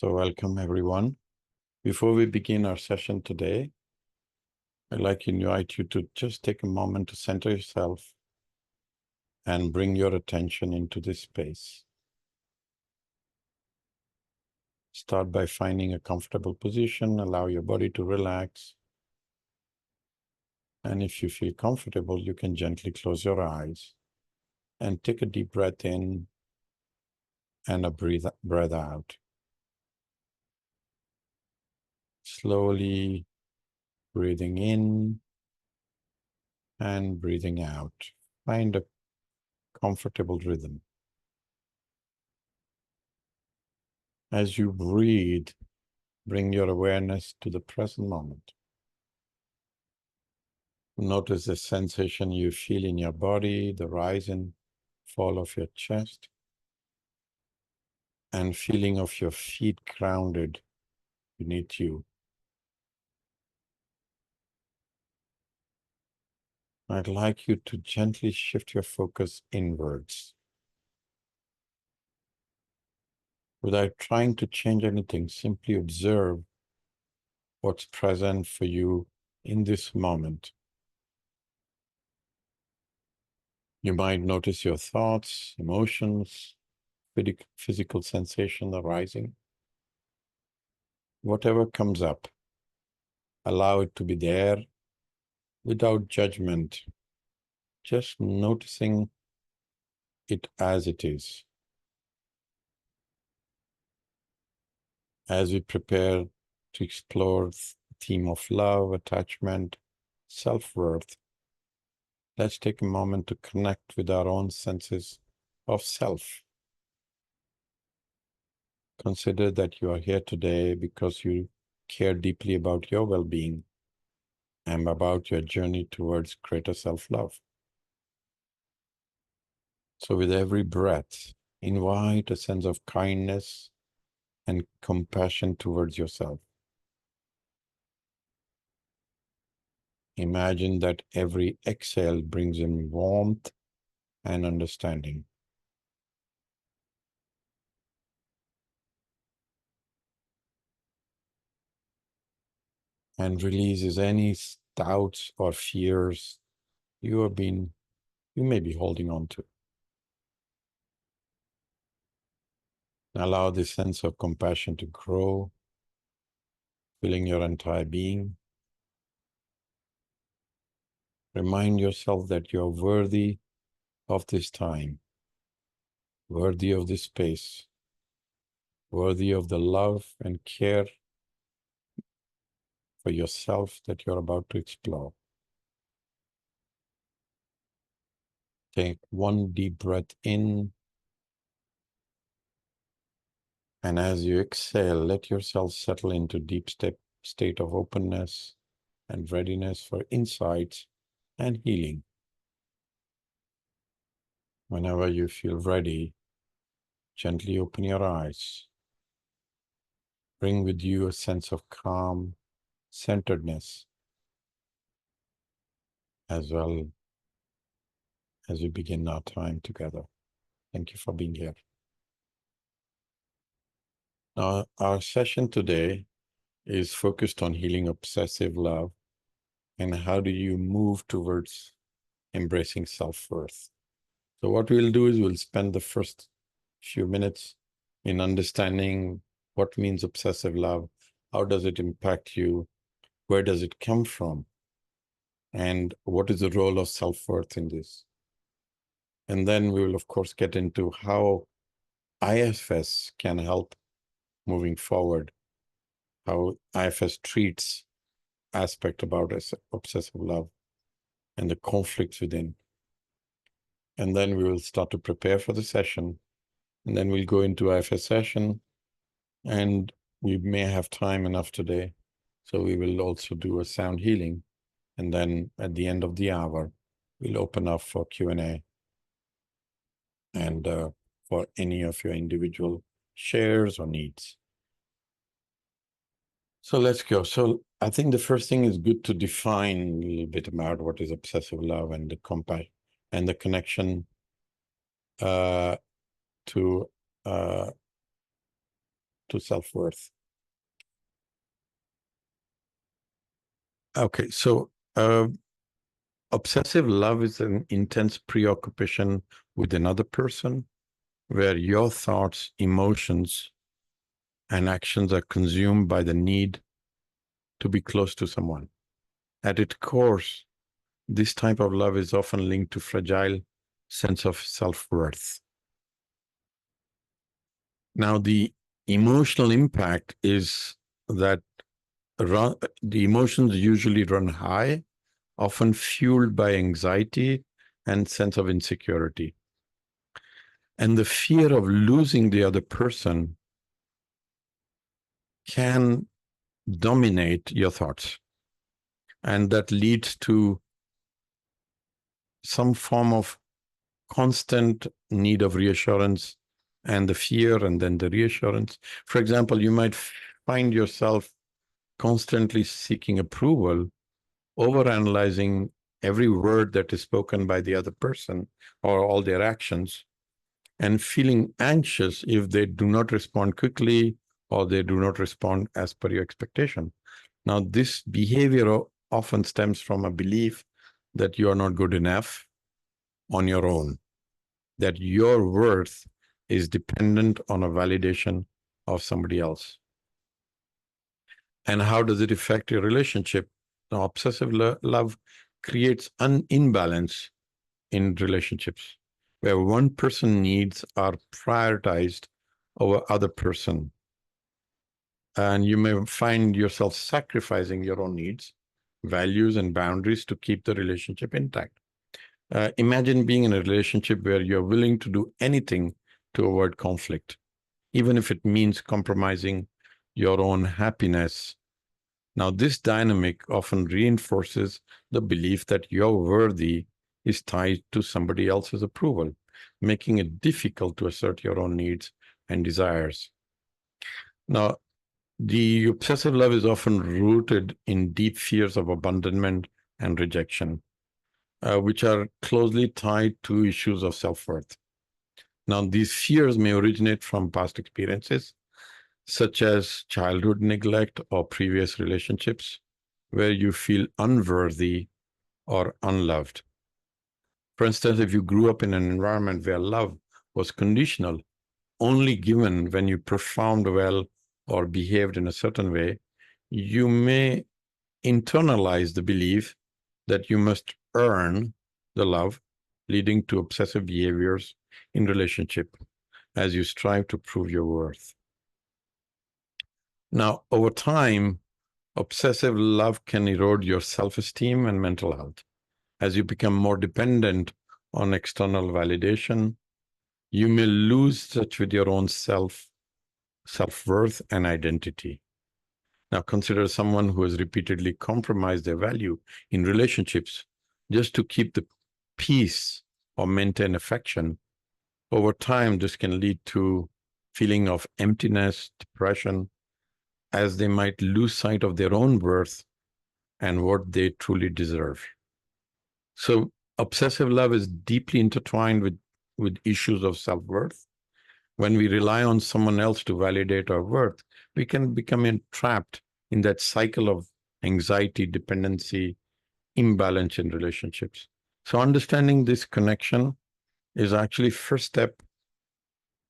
So welcome everyone. Before we begin our session today, I'd like to invite you to just take a moment to center yourself and bring your attention into this space. Start by finding a comfortable position, allow your body to relax. And if you feel comfortable, you can gently close your eyes and take a deep breath in and a breath out. Slowly breathing in and breathing out. Find a comfortable rhythm. As you breathe, bring your awareness to the present moment. Notice the sensation you feel in your body, the rise and fall of your chest, and feeling of your feet grounded beneath you. I'd like you to gently shift your focus inwards. Without trying to change anything, simply observe what's present for you in this moment. You might notice your thoughts, emotions, physical sensation arising. Whatever comes up, allow it to be there without judgment, just noticing it as it is. As we prepare to explore the theme of love, attachment, self-worth, let's take a moment to connect with our own senses of self. Consider that you are here today because you care deeply about your well-being and about your journey towards greater self-love. So with every breath, invite a sense of kindness and compassion towards yourself. Imagine that every exhale brings in warmth and understanding. And releases any doubts or fears you may be holding on to. Allow this sense of compassion to grow, filling your entire being. Remind yourself that you're worthy of this time, worthy of this space, worthy of the love and care for yourself that you're about to explore. Take one deep breath in, and as you exhale, let yourself settle into deep state of openness and readiness for insights and healing. Whenever you feel ready, gently open your eyes. Bring with you a sense of calm, centeredness, as well as we begin our time together. Thank you for being here. Now, our session today is focused on healing obsessive love and how do you move towards embracing self-worth. So what we'll do is we'll spend the first few minutes in understanding what means obsessive love, how does it impact you, where does it come from, and what is the role of self-worth in this. And then we will, of course, get into how IFS can help moving forward, how IFS treats aspect about obsessive love and the conflicts within. And then we will start to prepare for the session. And then we'll go into IFS session, and we may have time enough today. So we will also do a sound healing. And then at the end of the hour, we'll open up for Q&A and for any of your individual shares or needs. So let's go. So I think the first thing is good to define a little bit about what is obsessive love and the compassion and the connection to to self-worth. Okay, so obsessive love is an intense preoccupation with another person where your thoughts, emotions, and actions are consumed by the need to be close to someone. At its core, this type of love is often linked to fragile sense of self-worth. Now, the emotional impact is that the emotions usually run high, often fueled by anxiety and sense of insecurity. And the fear of losing the other person can dominate your thoughts. And that leads to some form of constant need of reassurance and the fear and then the reassurance. For example, you might find yourself constantly seeking approval, overanalyzing every word that is spoken by the other person or all their actions, and feeling anxious if they do not respond quickly or they do not respond as per your expectation. Now, this behavior often stems from a belief that you are not good enough on your own, that your worth is dependent on a validation of somebody else. And how does it affect your relationship? Now, obsessive love creates an imbalance in relationships where one person needs are prioritized over other person. And you may find yourself sacrificing your own needs, values, and boundaries to keep the relationship intact. Imagine being in a relationship where you're willing to do anything to avoid conflict, even if it means compromising your own happiness. Now, this dynamic often reinforces the belief that you're worthy is tied to somebody else's approval, making it difficult to assert your own needs and desires. Now, the obsessive love is often rooted in deep fears of abandonment and rejection, which are closely tied to issues of self-worth. Now, these fears may originate from past experiences, such as childhood neglect or previous relationships, where you feel unworthy or unloved. For instance, if you grew up in an environment where love was conditional, only given when you performed well or behaved in a certain way, you may internalize the belief that you must earn the love, leading to obsessive behaviors in relationship as you strive to prove your worth. Now, over time, obsessive love can erode your self-esteem and mental health. As you become more dependent on external validation, you may lose touch with your own self-worth and identity. Now, consider someone who has repeatedly compromised their value in relationships just to keep the peace or maintain affection. Over time, this can lead to feeling of emptiness, depression, as they might lose sight of their own worth and what they truly deserve. So obsessive love is deeply intertwined with issues of self-worth. When we rely on someone else to validate our worth, we can become entrapped in that cycle of anxiety, dependency, imbalance in relationships. So understanding this connection is actually first step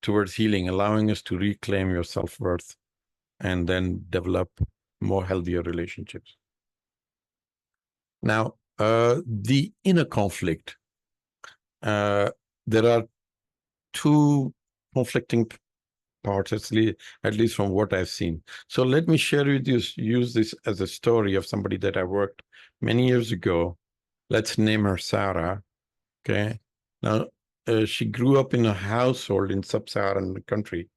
towards healing, allowing us to reclaim your self-worth and then develop more healthier relationships. Now, the inner conflict. There are two conflicting parts, at least from what I've seen. So let me share with you, use this as a story of somebody that I worked many years ago. Let's name her Sarah. Okay. Now, she grew up in a household in sub-Saharan country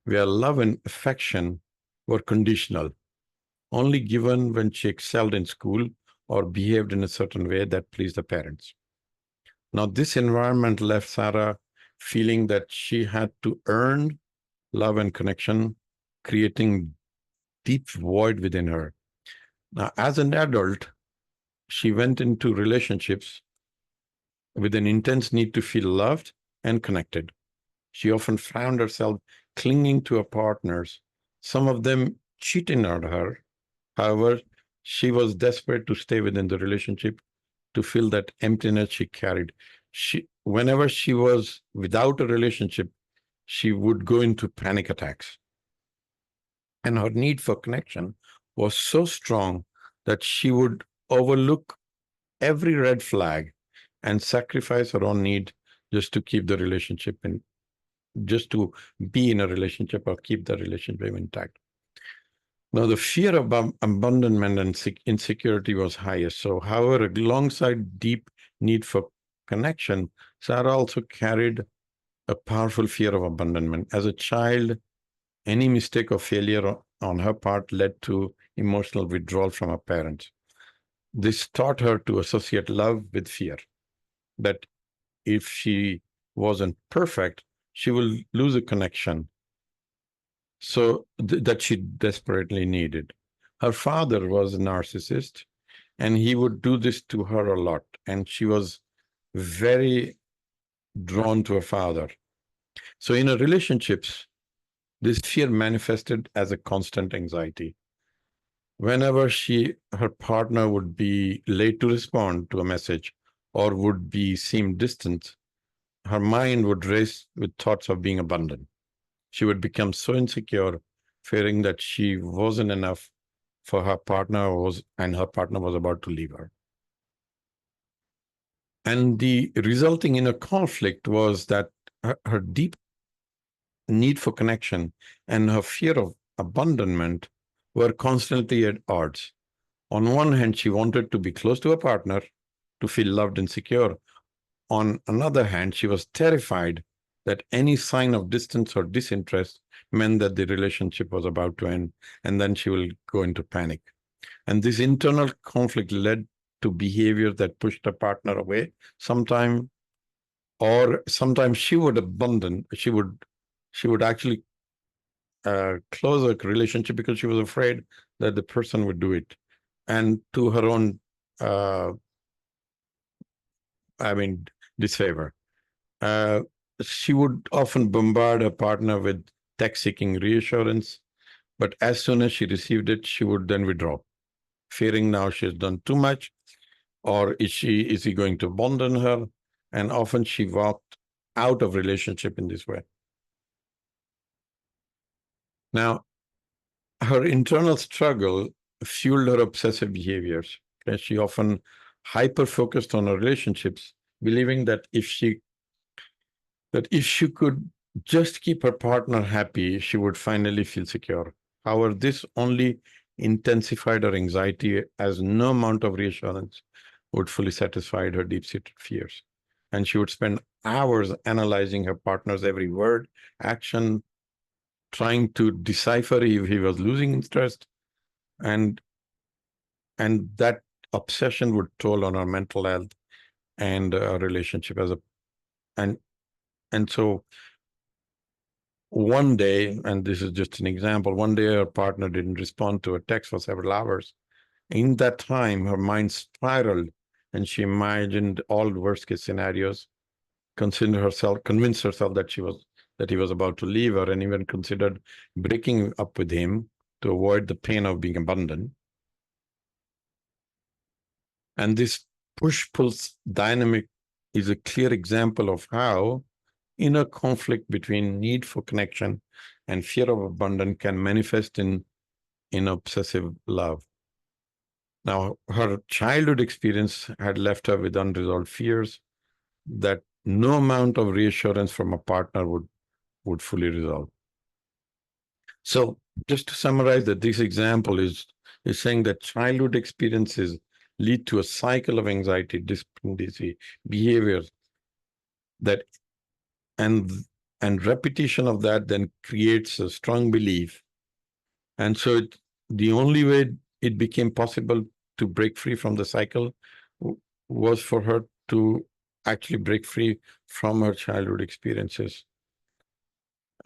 where love and affection were conditional, only given when she excelled in school or behaved in a certain way that pleased the parents. Now, this environment left Sarah feeling that she had to earn love and connection, creating deep void within her. Now, as an adult, she went into relationships with an intense need to feel loved and connected. She often found herself clinging to her partners Some of them cheated on her. However, she was desperate to stay within the relationship to fill that emptiness she carried. Whenever she was without a relationship, she would go into panic attacks. And her need for connection was so strong that she would overlook every red flag and sacrifice her own need just to keep the relationship in, just to be in a relationship or keep the relationship intact. Now, the fear of abandonment and insecurity was highest. So, however, alongside deep need for connection, Sarah also carried a powerful fear of abandonment. As a child, any mistake or failure on her part led to emotional withdrawal from her parents. This taught her to associate love with fear, that if she wasn't perfect, she will lose a connection that she desperately needed. Her father was a narcissist, and he would do this to her a lot. And she was very drawn to her father. So in her relationships, this fear manifested as a constant anxiety. Whenever her partner would be late to respond to a message or would seem distant, her mind would race with thoughts of being abandoned. She would become so insecure, fearing that she wasn't enough for her partner and her partner was about to leave her. And the resulting inner conflict was that her deep need for connection and her fear of abandonment were constantly at odds. On one hand, she wanted to be close to her partner, to feel loved and secure. On another hand, she was terrified that any sign of distance or disinterest meant that the relationship was about to end, and then she will go into panic. And this internal conflict led to behavior that pushed her partner away sometimes, or sometimes she would abandon, she would actually close a relationship because she was afraid that the person would do it. And to her own, disfavor. She would often bombard her partner with text-seeking reassurance, but as soon as she received it, she would then withdraw, fearing now she has done too much, or is he going to abandon her? And often she walked out of relationship in this way. Now, her internal struggle fueled her obsessive behaviors. Okay? She often hyper-focused on her relationships, believing that if she could just keep her partner happy, she would finally feel secure. However, this only intensified her anxiety, as no amount of reassurance would fully satisfy her deep-seated fears. And she would spend hours analyzing her partner's every word, action, trying to decipher if he was losing interest. And that obsession would toll on her mental health and our relationship and so one day, and this is just an example, one day her partner didn't respond to a text for several hours. In that time, her mind spiraled and she imagined all the worst case scenarios, convinced herself that he was about to leave her, and even considered breaking up with him to avoid the pain of being abandoned. And this push-pull dynamic is a clear example of how inner conflict between need for connection and fear of abandon can manifest in obsessive love. Now, her childhood experience had left her with unresolved fears that no amount of reassurance from a partner would fully resolve. So just to summarize, that this example is saying that childhood experiences lead to a cycle of anxiety, dependency, behaviors that and repetition of that then creates a strong belief. And so the only way it became possible to break free from the cycle was for her to actually break free from her childhood experiences.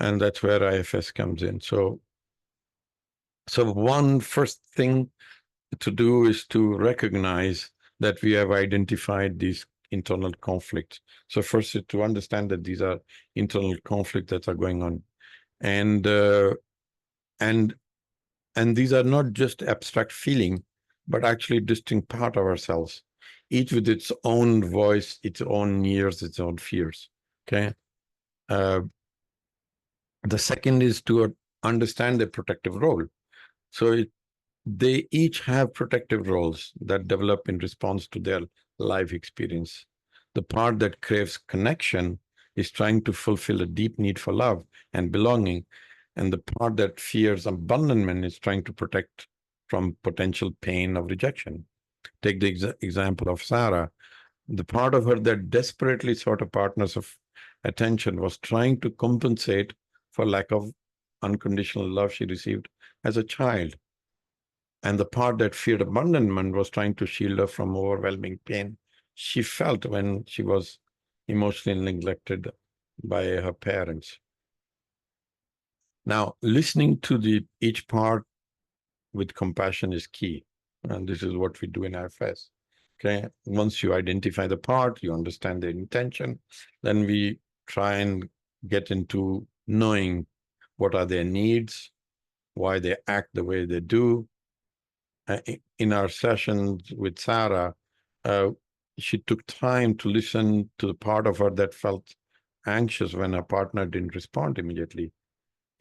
And that's where IFS comes in. So one first thing to do is to recognize that we have identified these internal conflicts. So first is to understand that these are internal conflicts that are going on. And And these are not just abstract feeling, but actually distinct part of ourselves, each with its own voice, its own needs, its own fears. Okay. Uh, the second is to understand their protective role. So they each have protective roles that develop in response to their life experience. The part that craves connection is trying to fulfill a deep need for love and belonging, and the part that fears abandonment is trying to protect from potential pain of rejection. Take the example of Sarah. The part of her that desperately sought a partner's of attention was trying to compensate for lack of unconditional love she received as a child. And the part that feared abandonment was trying to shield her from overwhelming pain she felt when she was emotionally neglected by her parents. Now, listening to each part with compassion is key. And this is what we do in IFS. Okay. Once you identify the part, you understand the intention, then we try and get into knowing what are their needs, why they act the way they do. In our sessions with Sarah, uh, she took time to listen to the part of her that felt anxious when her partner didn't respond immediately.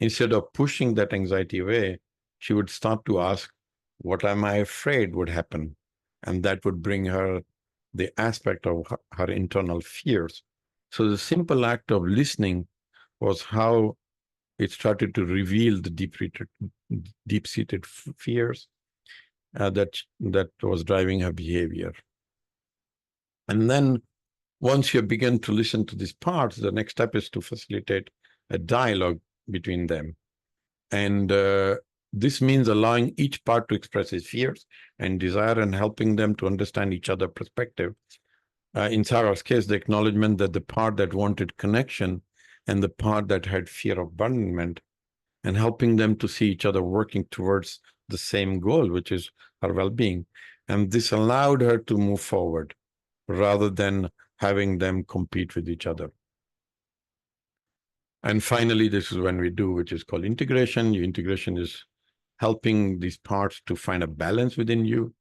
Instead of pushing that anxiety away, she would start to ask, what am I afraid would happen? And that would bring her the aspect of her internal fears. So the simple act of listening was how it started to reveal the deep-seated fears that was driving her behavior. And then once you begin to listen to these parts, the next step is to facilitate a dialogue between them. And this means allowing each part to express its fears and desire and helping them to understand each other's perspective. In Sarah's case, the acknowledgement that the part that wanted connection and the part that had fear of abandonment, and helping them to see each other working towards the same goal, which is her well-being. And this allowed her to move forward rather than having them compete with each other. And finally, this is when we do, which is called integration. Integration is helping these parts to find a balance within you.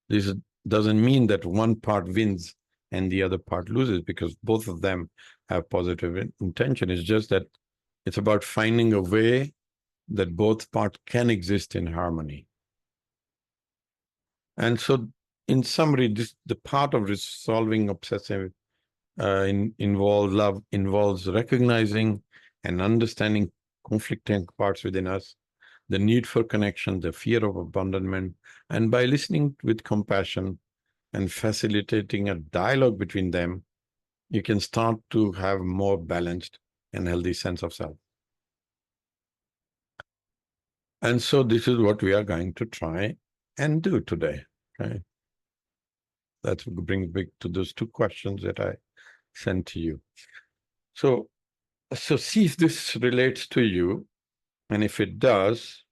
This doesn't mean that one part wins and the other part loses, because both of them have positive intention. It's just that it's about finding a way that both parts can exist in harmony. And so, in summary, the part of resolving obsessive love involves recognizing and understanding conflicting parts within us, the need for connection, the fear of abandonment, and by listening with compassion and facilitating a dialogue between them, you can start to have more balanced and healthy sense of self. And so this is what we are going to try and do today. Okay? That brings me to those two questions that I sent to you. So see if this relates to you. And if it does,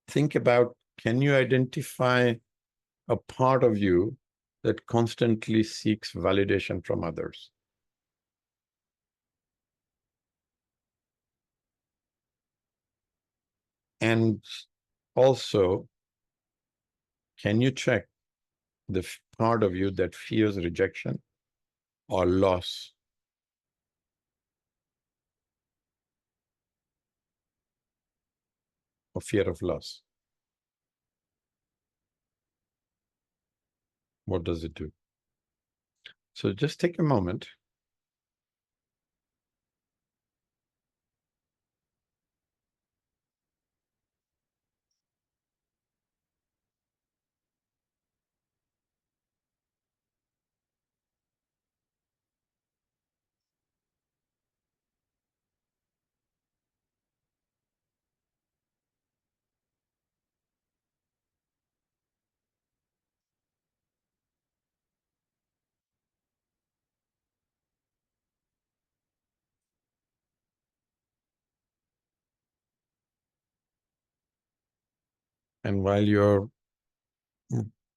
think about, can you identify a part of you that constantly seeks validation from others? And also, can you check the part of you that fears rejection or loss? Or fear of loss? What does it do? So just take a moment. And while you're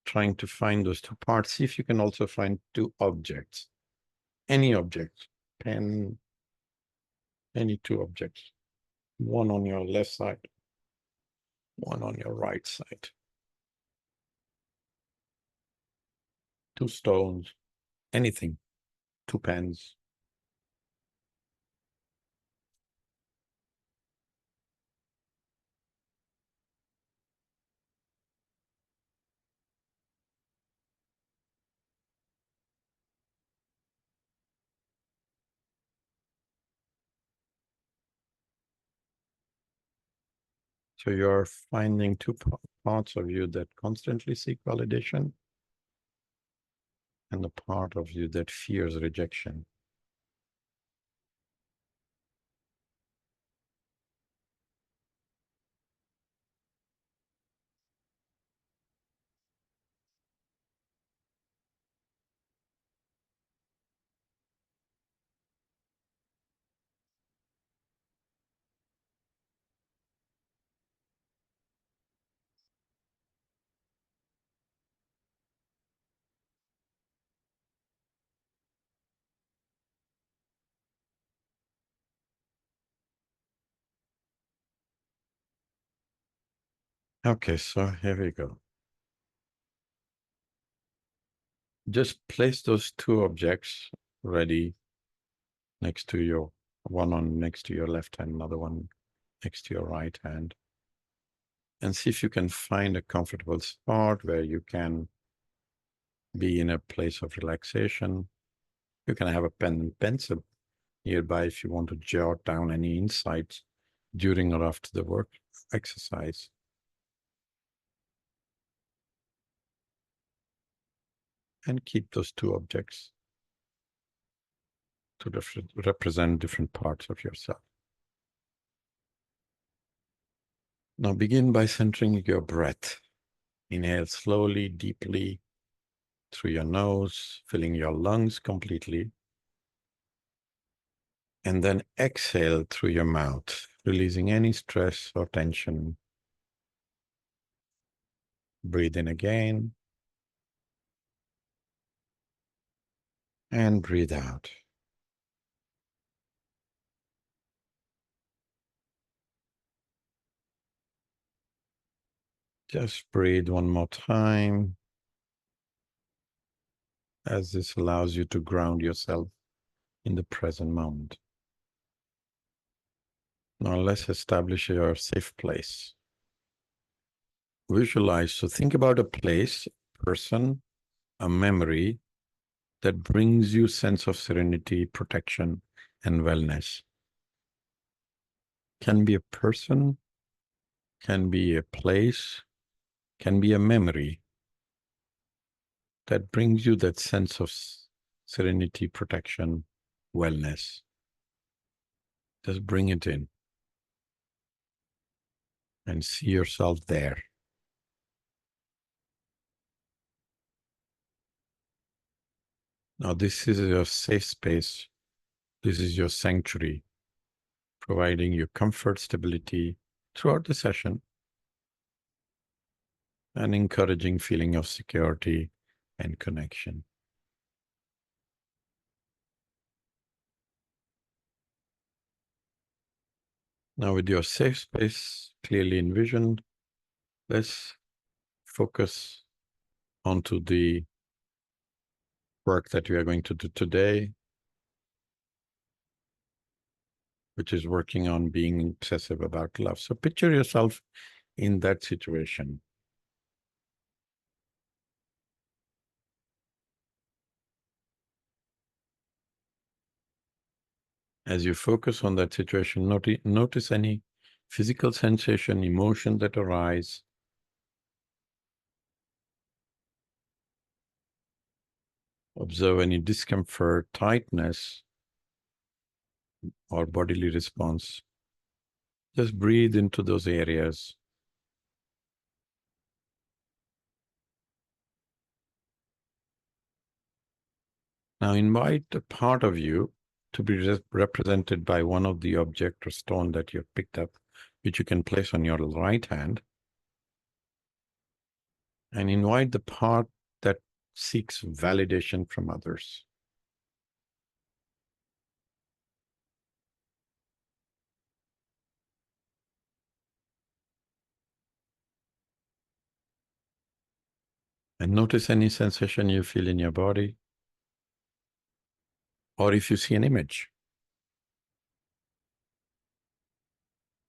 trying to find those two parts, see if you can also find two objects. Any object, pen, any two objects. One on your left side, one on your right side. 2 stones, anything, 2 pens. So you're finding 2 parts of you that constantly seek validation and the part of you that fears rejection. Okay, so here we go. Just place those 2 objects ready next to your, one on next to your left hand, another one next to your right hand. And see if you can find a comfortable spot where you can be in a place of relaxation. You can have a pen and pencil nearby if you want to jot down any insights during or after the work exercise. And keep those 2 objects to represent different parts of yourself. Now begin by centering your breath. Inhale slowly, deeply through your nose, filling your lungs completely. And then exhale through your mouth, releasing any stress or tension. Breathe in again. And breathe out. Just breathe one more time, as this allows you to ground yourself in the present moment. Now let's establish your safe place. Visualize, so think about a place, person, a memory that brings you sense of serenity, protection, and wellness. Can be a person, can be a place, can be a memory that brings you that sense of serenity, protection, wellness. Just bring it in and see yourself there. Now, this is your safe space. This is your sanctuary, providing you comfort, stability throughout the session, and encouraging feeling of security and connection. Now, with your safe space clearly envisioned, let's focus onto the work that we are going to do today, which is working on being obsessive about love. So picture yourself in that situation. As you focus on that situation, notice any physical sensation, emotion that arise. Observe any discomfort, tightness, or bodily response. Just breathe into those areas. Now invite a part of you to be represented by one of the object or stone that you've picked up, which you can place on your right hand. And invite the part that seeks validation from others. And notice any sensation you feel in your body, or if you see an image.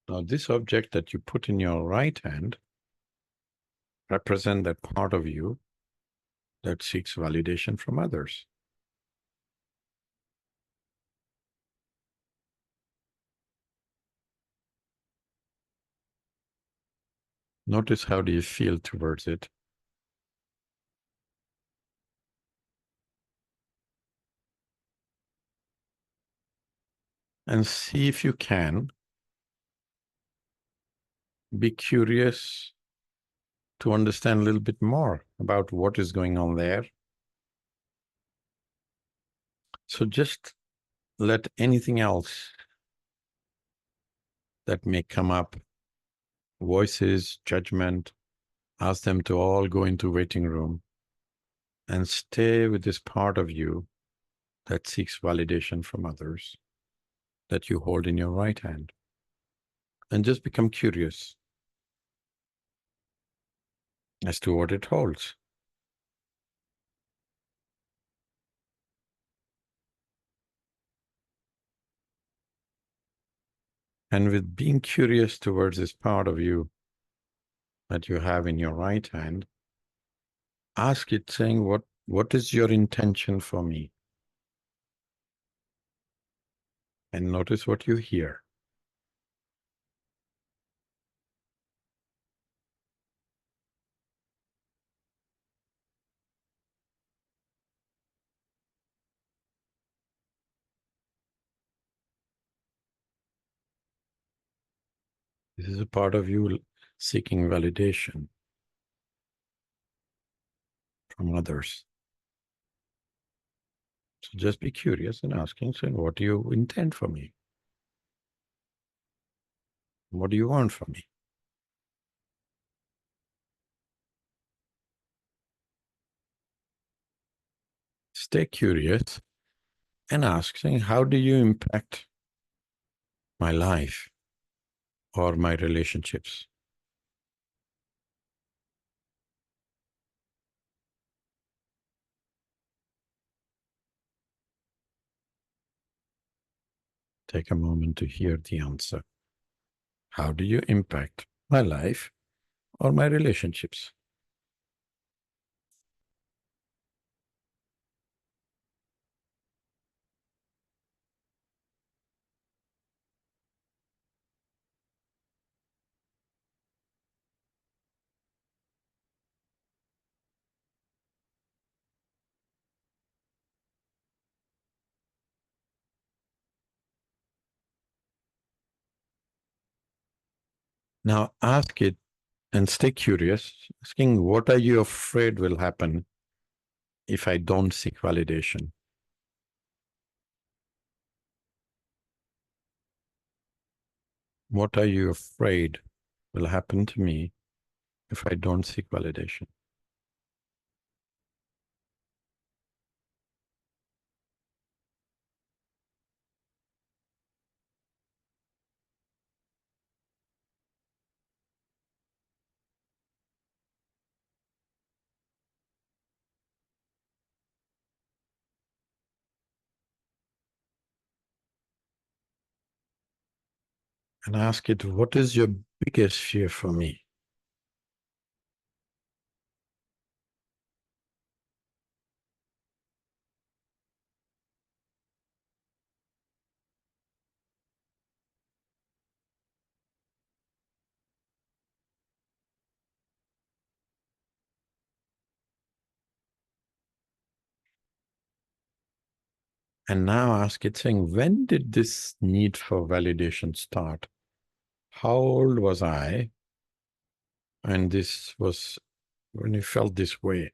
Now, this object that you put in your right hand represent that part of you that seeks validation from others. Notice how do you feel towards it. And see if you can be curious to understand a little bit more about what is going on there. So just let anything else that may come up, voices, judgment, ask them to all go into waiting room and stay with this part of you that seeks validation from others that you hold in your right hand. And just become curious as to what it holds. And with being curious towards this part of you that you have in your right hand, ask it saying, what is your intention for me? And notice what you hear. This is a part of you seeking validation from others. So just be curious and asking, saying, what do you intend for me? What do you want from me? Stay curious and ask, saying, how do you impact my life or my relationships? Take a moment to hear the answer. How do you impact my life or my relationships? Now ask it and stay curious, asking, what are you afraid will happen if I don't seek validation? What are you afraid will happen to me if I don't seek validation? And ask it, what is your biggest fear for me? And now ask it, saying, when did this need for validation start? How old was I when this was, when you felt this way?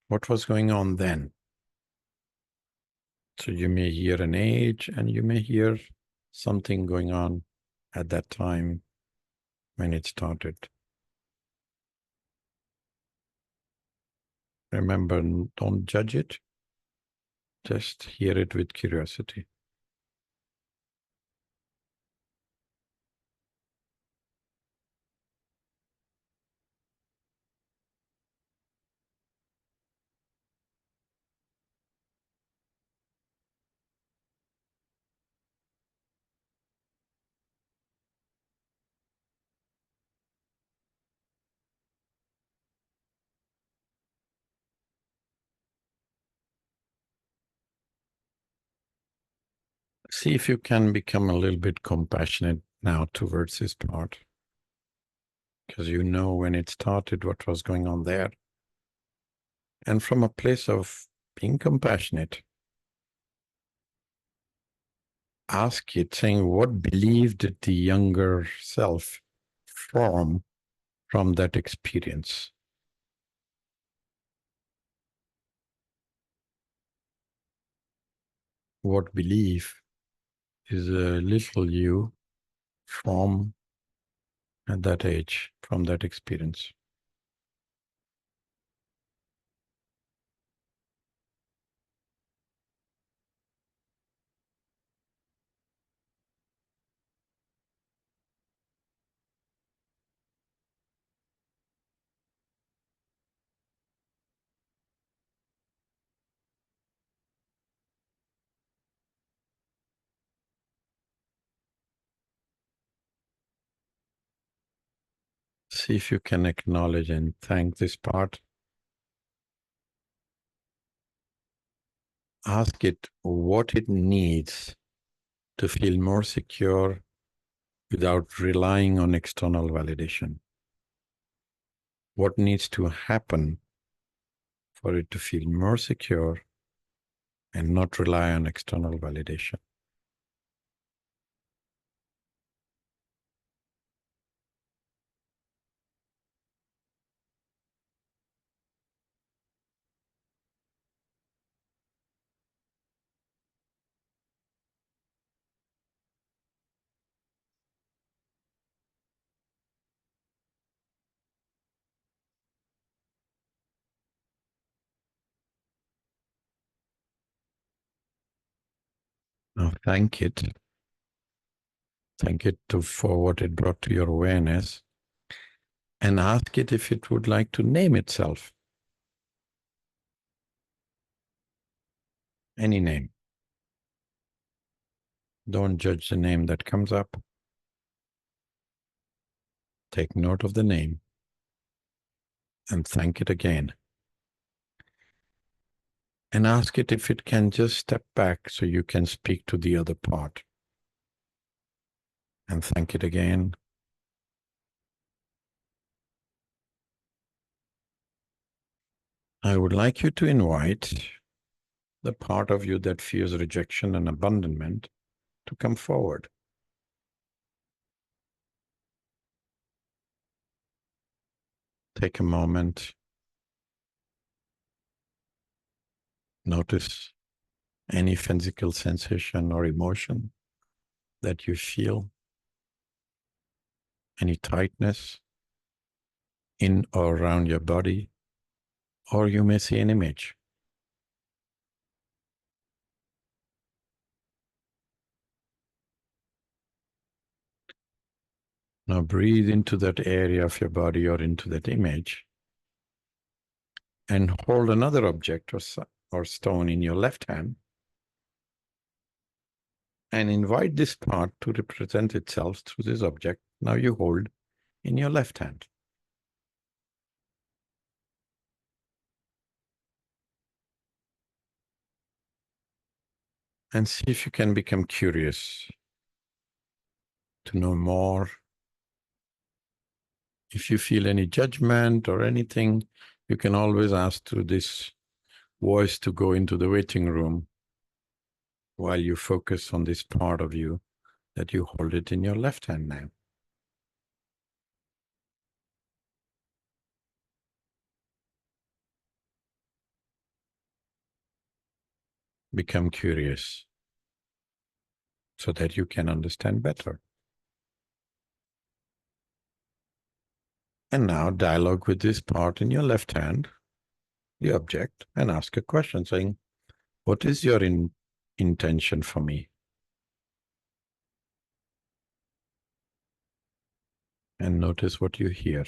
What was going on then? So you may hear an age and you may hear something going on at that time when it started. Remember, don't judge it. Just hear it with curiosity. See if you can become a little bit compassionate now towards this part, because you know when it started what was going on there. And from a place of being compassionate, ask it, saying, what belief did the younger self form from that experience? What belief is a little you from at that age, from that experience? See if you can acknowledge and thank this part. Ask it what it needs to feel more secure without relying on external validation. What needs to happen for it to feel more secure and not rely on external validation? Now thank it. Thank it for what it brought to your awareness, and ask it if it would like to name itself. Any name. Don't judge the name that comes up. Take note of the name and thank it again. And ask it if it can just step back so you can speak to the other part. And thank it again. I would like you to invite the part of you that fears rejection and abandonment to come forward. Take a moment. Notice any physical sensation or emotion that you feel, any tightness in or around your body, or you may see an image. Now breathe into that area of your body or into that image and hold another object or stone in your left hand and invite this part to represent itself through this object. Now you hold in your left hand. And see if you can become curious to know more. If you feel any judgment or anything, you can always ask through this voice to go into the waiting room while you focus on this part of you that you hold it in your left hand now. Become curious so that you can understand better. And now dialogue with this part in your left hand, the object, and ask a question saying, what is your intention for me? And notice what you hear.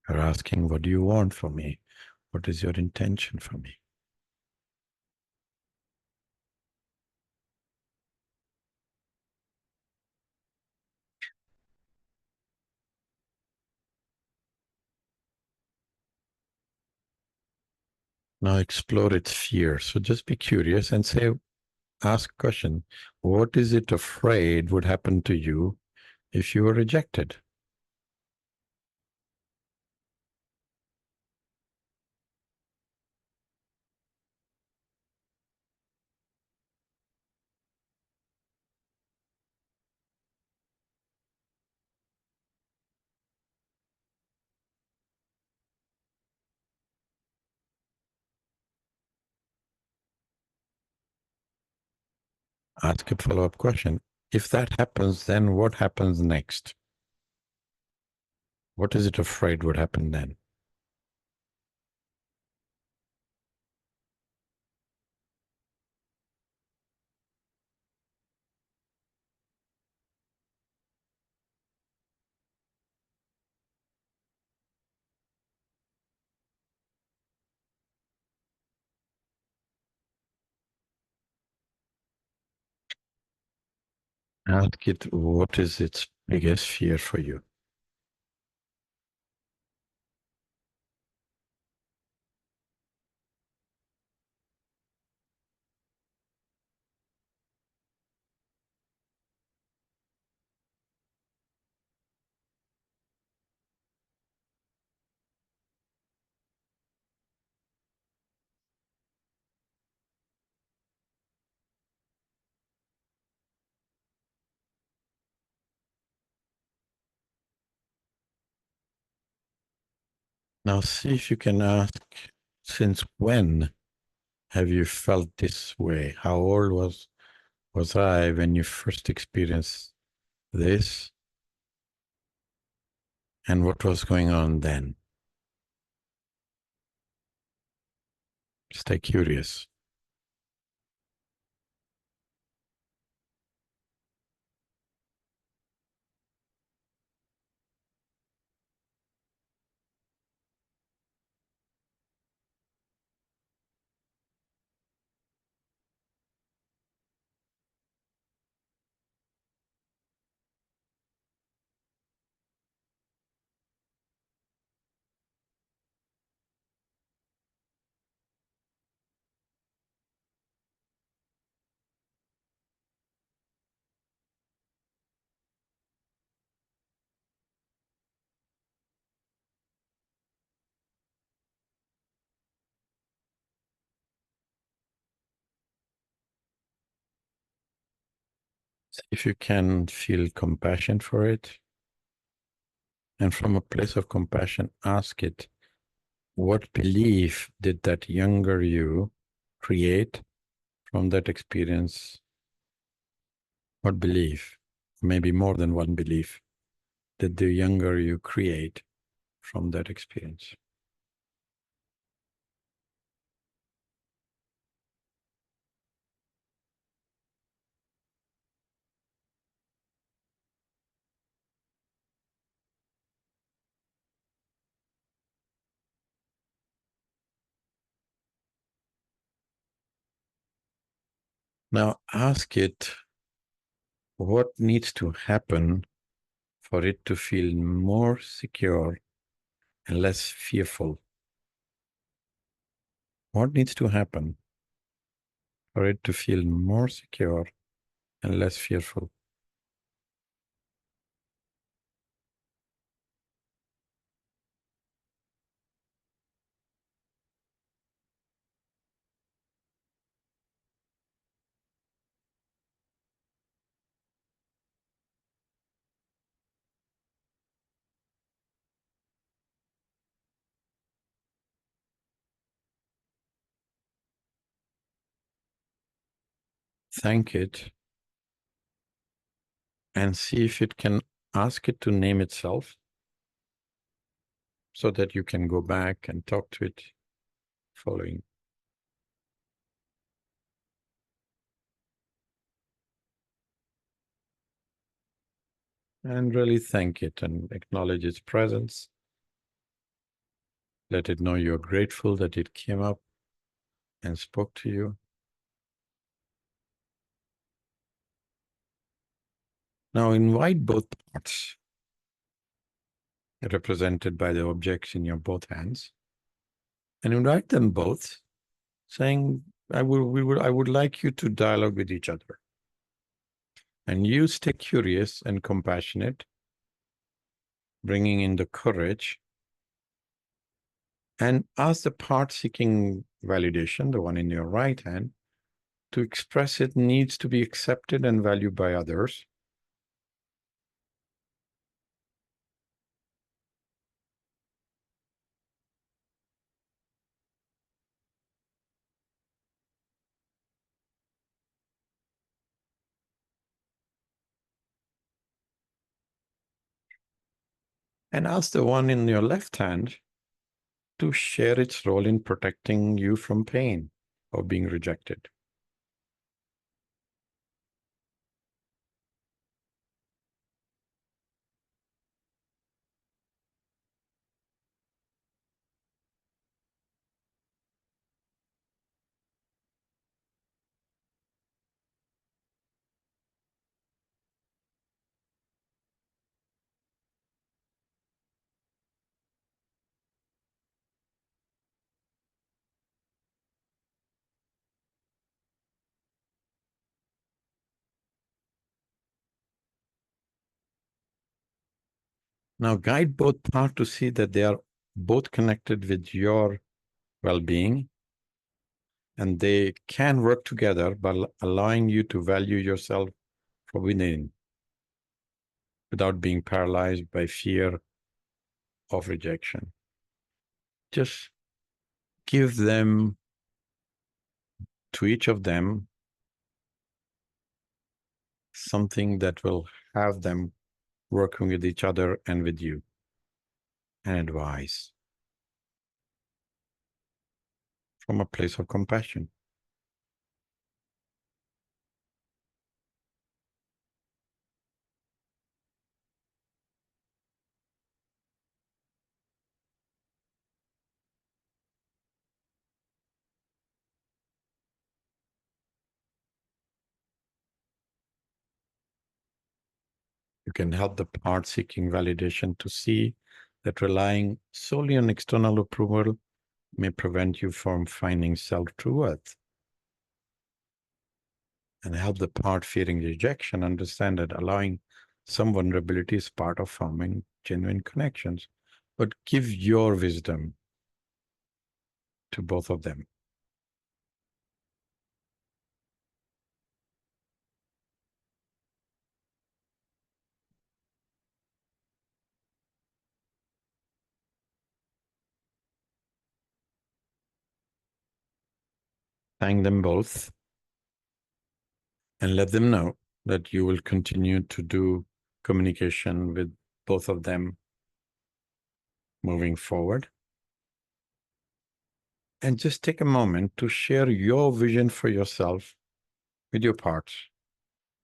You're asking, what do you want from me? What is your intention for me? Now explore its fear. So just be curious and say, ask question. What is it afraid would happen to you if you were rejected? Ask a follow-up question. If that happens, then what happens next? What is it afraid would happen then? Ask it, what is its biggest fear for you? Now see if you can ask, since when have you felt this way? How old was I when you first experienced this? And what was going on then? Stay curious. If you can feel compassion for it, and from a place of compassion, ask it, what belief did that younger you create from that experience? What belief, maybe more than one belief, did the younger you create from that experience? Now ask it, what needs to happen for it to feel more secure and less fearful? What needs to happen for it to feel more secure and less fearful? Thank it and see if it can ask it to name itself so that you can go back and talk to it following. And really thank it and acknowledge its presence. Let it know you're grateful that it came up and spoke to you. Now invite both parts, represented by the objects in your both hands, and invite them both, saying, I would like you to dialogue with each other. And you stay curious and compassionate, bringing in the courage, and ask the part seeking validation, the one in your right hand, to express it needs to be accepted and valued by others. And ask the one in your left hand to share its role in protecting you from pain or being rejected. Now guide both parts to see that they are both connected with your well-being, and they can work together by allowing you to value yourself from within without being paralyzed by fear of rejection. Just give them, to each of them, something that will have them working with each other and with you, and advise from a place of compassion. You can help the part seeking validation to see that relying solely on external approval may prevent you from finding self-true worth. And help the part fearing rejection understand that allowing some vulnerability is part of forming genuine connections. But give your wisdom to both of them. Thank them both and let them know that you will continue to do communication with both of them moving forward. And just take a moment to share your vision for yourself with your parts,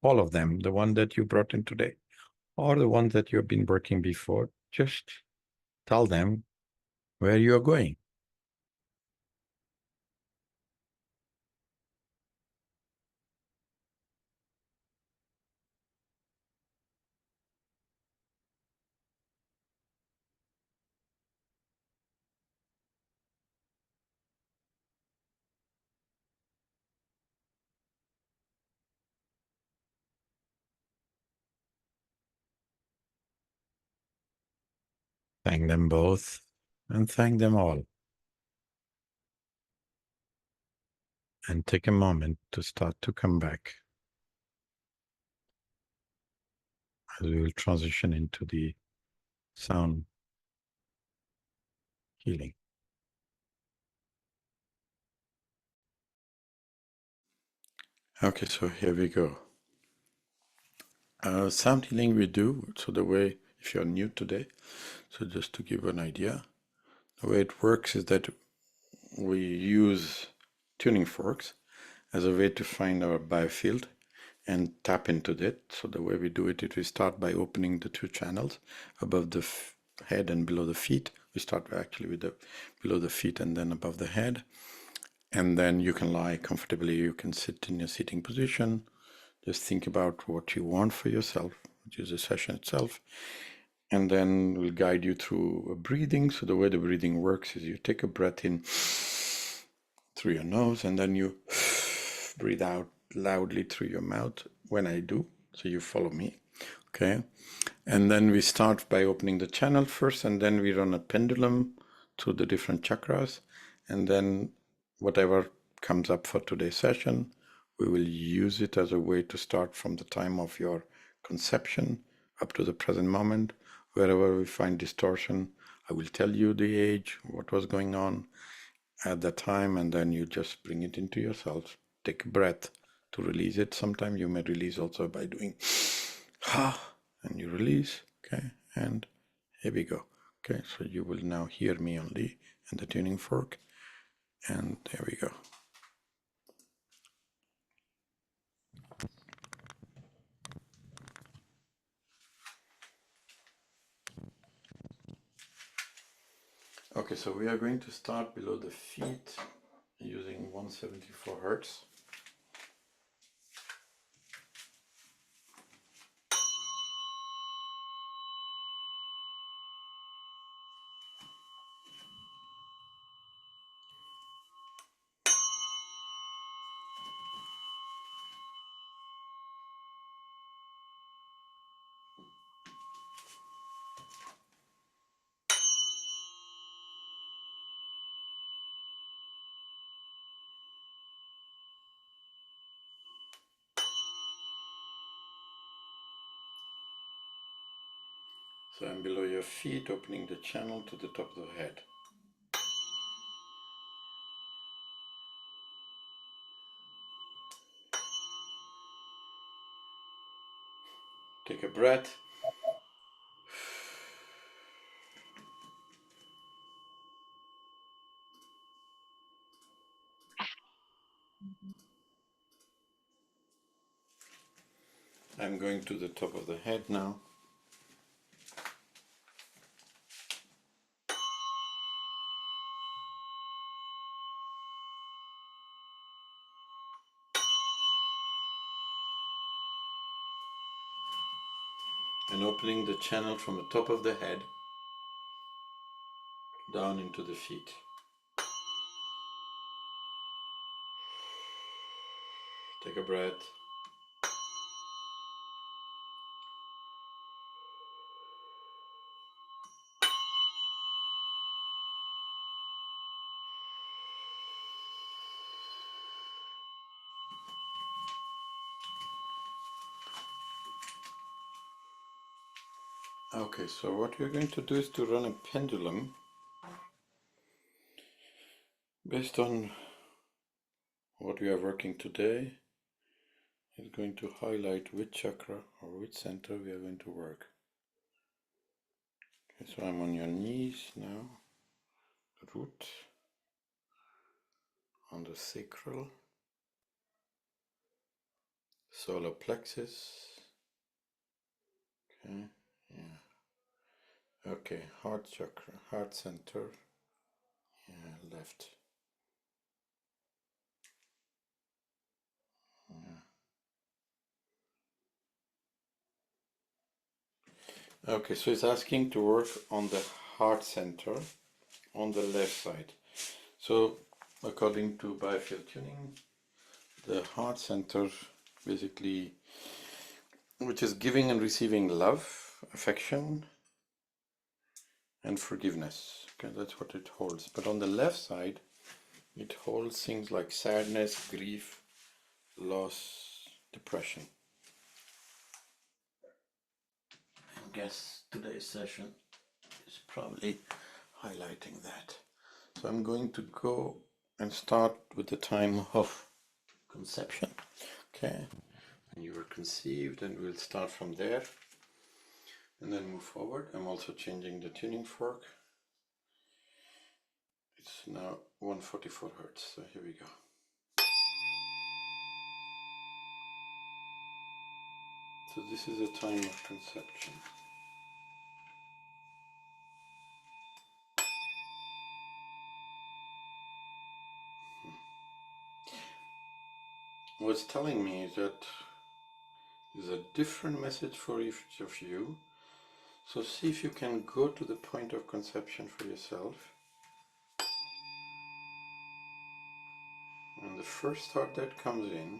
all of them, the one that you brought in today, or the ones that you've been working before. Just tell them where you're going. Thank them both and thank them all. And take a moment to start to come back as we will transition into the sound healing. Okay, so here we go. Sound healing we do, so the way, if you're new today, so just to give an idea, the way it works is that we use tuning forks as a way to find our biofield and tap into it. So the way we do it, we start by opening the two channels above the head and below the feet We start actually with the below the feet and then above the head. And then you can lie comfortably. You can sit in your sitting position. Just think about what you want for yourself, which is the session itself. And then we'll guide you through a breathing. So the way the breathing works is you take a breath in through your nose and then you breathe out loudly through your mouth when I do. So you follow me. Okay. And then we start by opening the channel first, and then we run a pendulum through the different chakras. And then whatever comes up for today's session, we will use it as a way to start from the time of your conception up to the present moment. Wherever we find distortion, I will tell you the age, what was going on at that time, and then you just bring it into yourself. Take a breath to release it. Sometimes you may release also by doing ha, and you release. Okay, and here we go. Okay, so you will now hear me only and the tuning fork, and there we go. Okay, so we are going to start below the feet using 174 hertz. So I'm below your feet, opening the channel to the top of the head. Take a breath. I'm going to the top of the head now. And opening the channel from the top of the head down into the feet. Take a breath. Okay, so what we're going to do is to run a pendulum based on what we are working today. It's going to highlight which chakra or which center we are going to work. Okay, so I'm on your knees now, root, on the sacral, solar plexus. Okay, yeah. Okay, heart chakra, heart center, yeah, left. Yeah. Okay, so it's asking to work on the heart center on the left side. So according to biofield tuning, the heart center basically, which is giving and receiving love, affection, and forgiveness. Okay, that's what it holds. But on the left side, it holds things like sadness, grief, loss, depression. I guess today's session is probably highlighting that. So I'm going to go and start with the time of conception. Okay, when you were conceived, and we'll start from there and then move forward. I'm also changing the tuning fork. It's now 144 hertz, so here we go. So this is the time of conception. What's telling me is that there's a different message for each of you. So see if you can go to the point of conception for yourself. And the first thought that comes in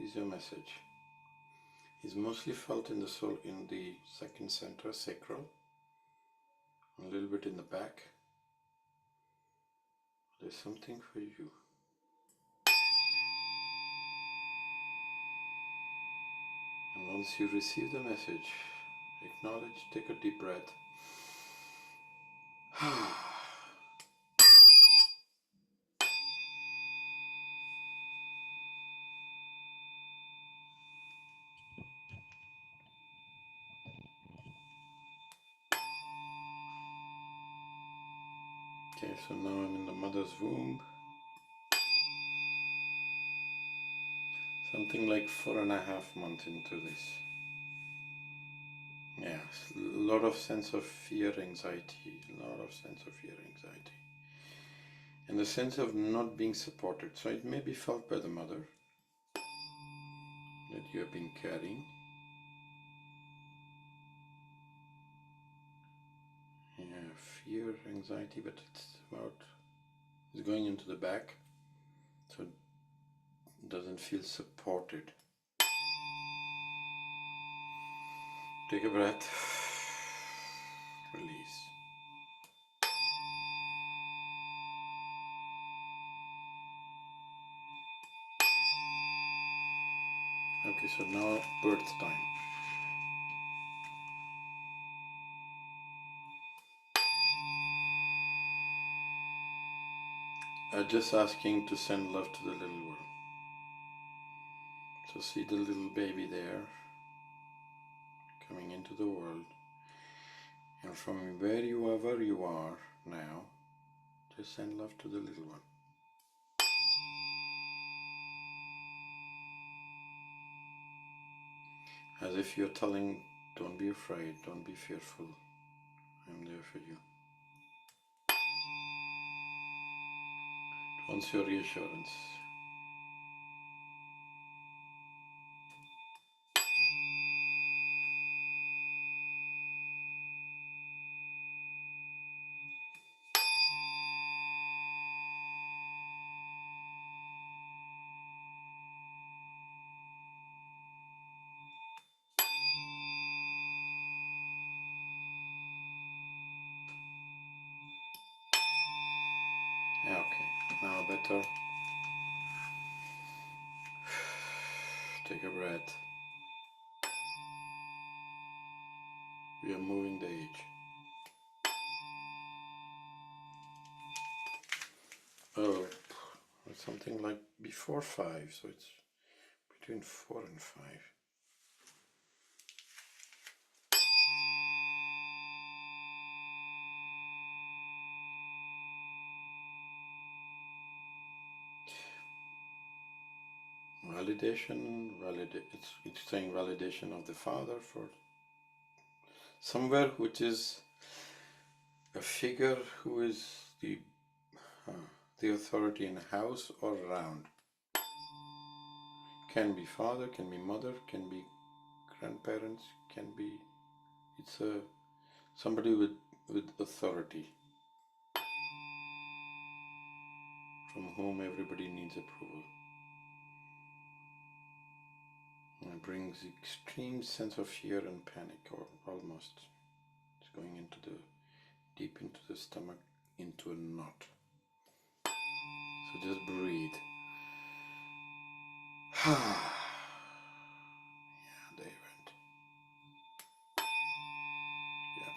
is your message. It's mostly felt in the soul, in the second center, sacral, a little bit in the back. There's something for you. And once you receive the message, acknowledge, take a deep breath. Okay, so now I'm in the mother's womb. Something like 4.5 months into this. Yeah, a lot of sense of fear, anxiety, a lot of sense of fear, anxiety. And the sense of not being supported. So it may be felt by the mother that you have been carrying. Yeah, fear, anxiety, but it's going into the back, so it doesn't feel supported. Take a breath, release. Okay, so now birth time. Just asking to send love to the little world. So see the little baby there, coming into the world. And from wherever you are now, just send love to the little one. As if you're telling, don't be afraid, don't be fearful, I'm there for you. It wants your reassurance. Okay, now better. Take a breath. We are moving the age. Oh, it's something like before 5, so it's between 4 and 5. Validation, it's saying validation of the father for somewhere, which is a figure who is the authority in a house or around. Can be father, can be mother, can be grandparents, can be, it's somebody with authority, from whom everybody needs approval. And it brings extreme sense of fear and panic, or almost. It's going into the deep into the stomach, into a knot. So just breathe. Yeah, they went. Yeah.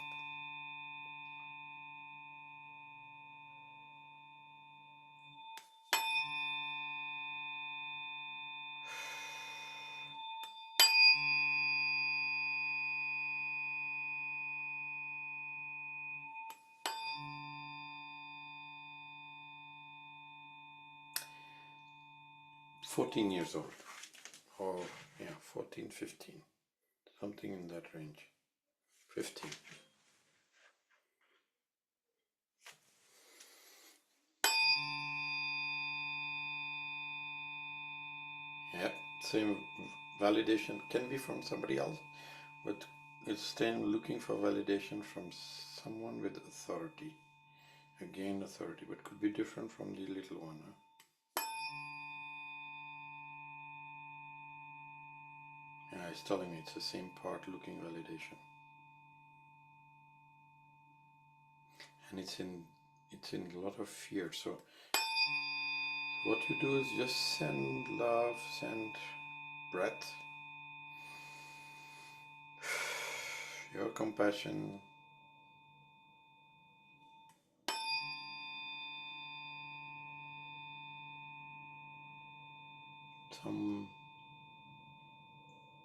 $14 old, or yeah, 14, 15, something in that range. 15. Yep, same validation can be from somebody else, but it's staying looking for validation from someone with authority. Again, authority, but could be different from the little one. Huh? Yeah, it's telling me it's the same part looking validation. And it's in a lot of fear. So what you do is just send love, send breath, your compassion,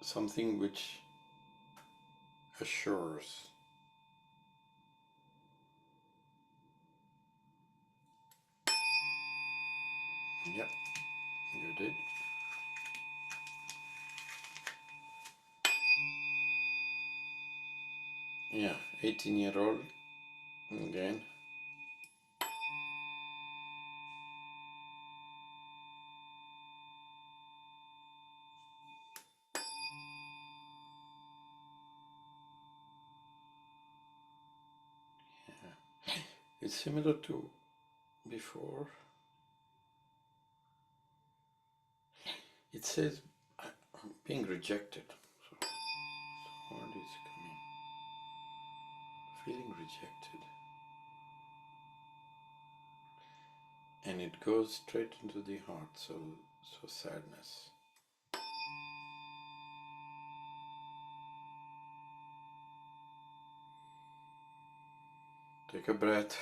something which assures. Yep, you did. Yeah, 18-year-old again. Yeah. It's similar to before. It says I'm being rejected. So word is coming. Feeling rejected. And it goes straight into the heart, so sadness. Take a breath.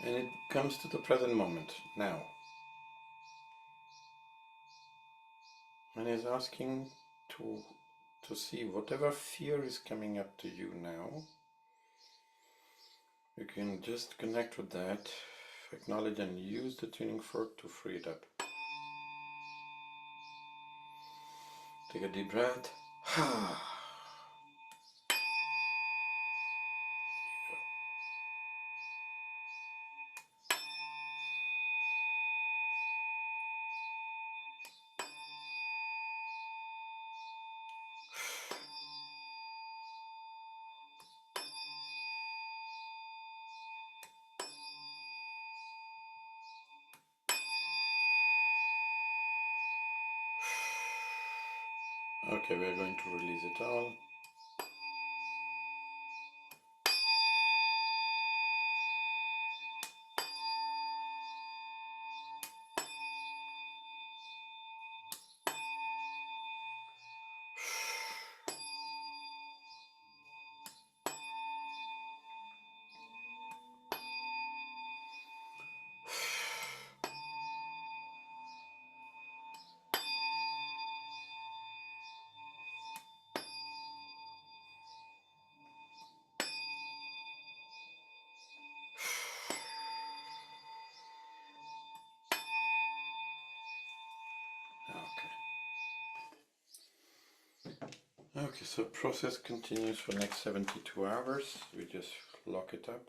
And it comes to the present moment, now. And is asking to see whatever fear is coming up to you now. You can just connect with that, acknowledge and use the tuning fork to free it up. Take a deep breath. Okay, we're going to release it all. Okay, so process continues for next 72 hours. We just lock it up.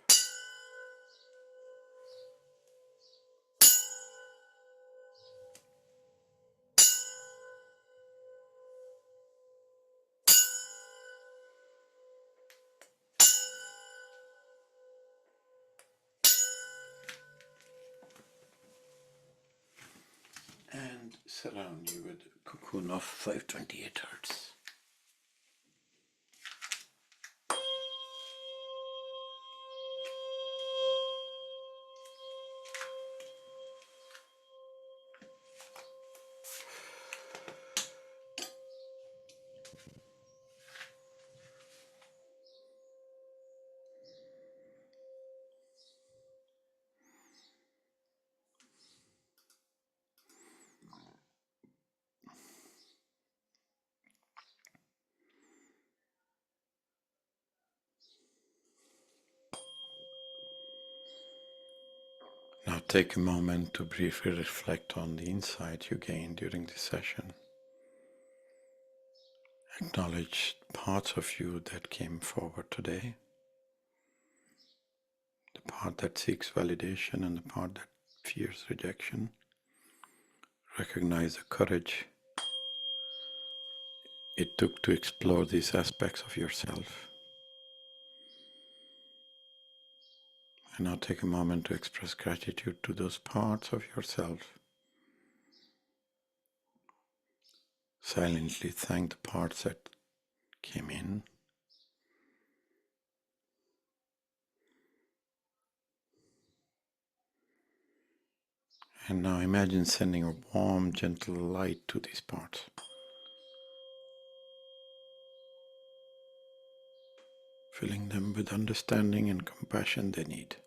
And surround you with a cocoon of 528 hertz. Now take a moment to briefly reflect on the insight you gained during this session. Acknowledge parts of you that came forward today, the part that seeks validation and the part that fears rejection. Recognize the courage it took to explore these aspects of yourself. And now take a moment to express gratitude to those parts of yourself. Silently thank the parts that came in. And now imagine sending a warm, gentle light to these parts, filling them with understanding and compassion they need.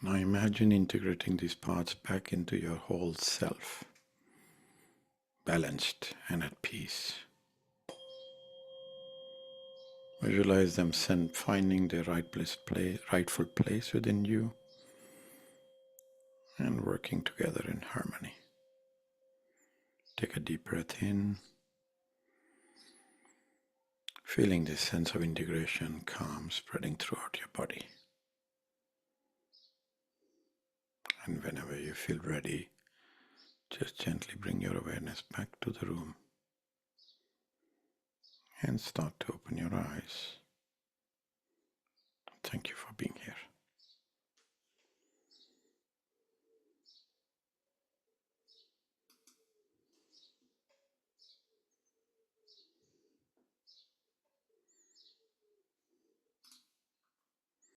Now imagine integrating these parts back into your whole self, balanced and at peace. Visualize them finding their rightful place within you and working together in harmony. Take a deep breath in, feeling this sense of integration, calm, spreading throughout your body. And whenever you feel ready, just gently bring your awareness back to the room and start to open your eyes. Thank you for being here.